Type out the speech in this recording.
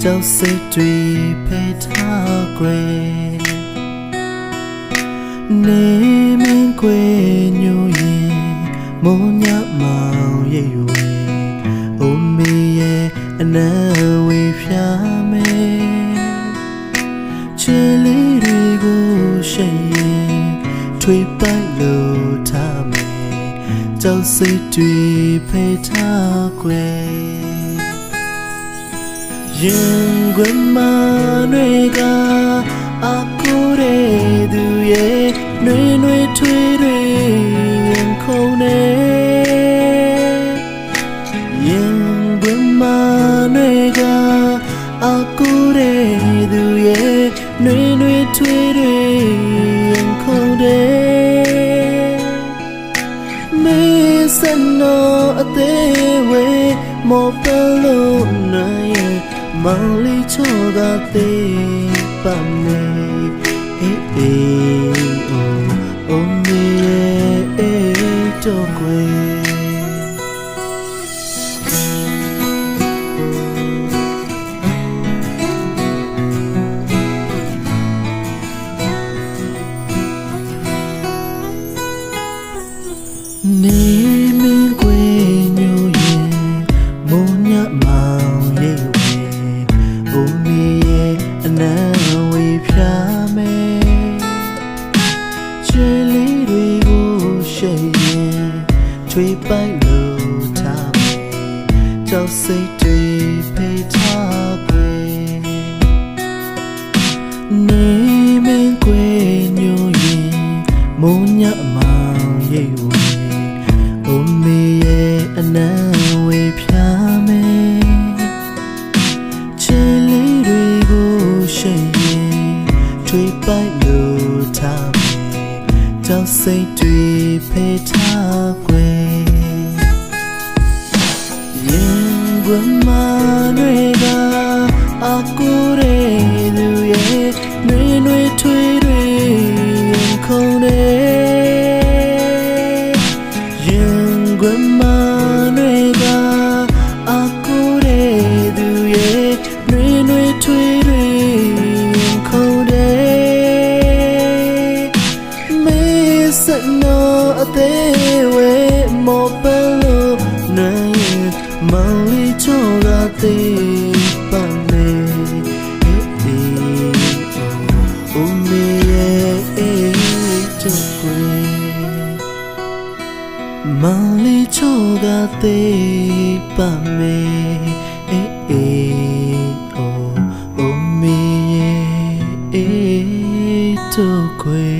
ကြောက်စိတ်တွေဖိထားခွေနေမင်းခွေညူရင်မိုးညမောင်ရိပ်ဝေအိုမေရဲ့အနံဝေဖျားမယ်ချီလေးတွေကိုရှိရင်ထွေပိုက်လို့ထားမယ်ကြောက်စိတ်တွေဖိထားခွေရင်ခွင်မတွေကအကူတဲ့သူရဲ့နှွေနှွေထွေးတွေရင်ခုန်နေရင်ခွင်မတွေကအကူတဲ့သူရဲ့နှွေနှွေထွေးတွေရင်ခုန်တယ်မေစနောအသေးဝေမောပလို့နိုင်မောင်လေးချောကသေးပါမယ်အေးအေးအိုမေအေးတော့ကွယ်နေမင်းကွယ်ညူရင်မိုးညမောင်ရိပ်ဝေအိုမေရဲ့အနံဝေဖျားမယ်ချီလေးတွေကိုရှိရင်ထွေပိုက်လို့ထားမယ်ကြောက်စိတ်တွေဖိထားခွေနေမင်းကွယ်ညူရင်မိုးညမောင်ရိပ်ဝေအိုမေရဲ့အနံဝေဖျားမယ်ချီလေးတွေကိုရှိရင်ထွေပိုက်လို့ထားမယ်ကြောက်စိတ်တွေဖိထားခွေရင်ခွင်မတွေကအကူတဲ့သူရဲ့နှွေနှွေထွေးတွေရင်ခုန်နေရင်ခွင်မတွေကအကူတဲ့သူရဲ့နှွေနှွေထွေးတွေရင်ခုန်တယ်မေစနောအသေးဝေမောပလို့နိုင်မောင်လေးချောကသေးပါမယ်အေးအေးအိုမေရဲ့အေးတော့ကွယ်မောင်လေးချောကသေးပါမယ်အေးအေးအိုမေရဲ့အေးတော့ကွယ်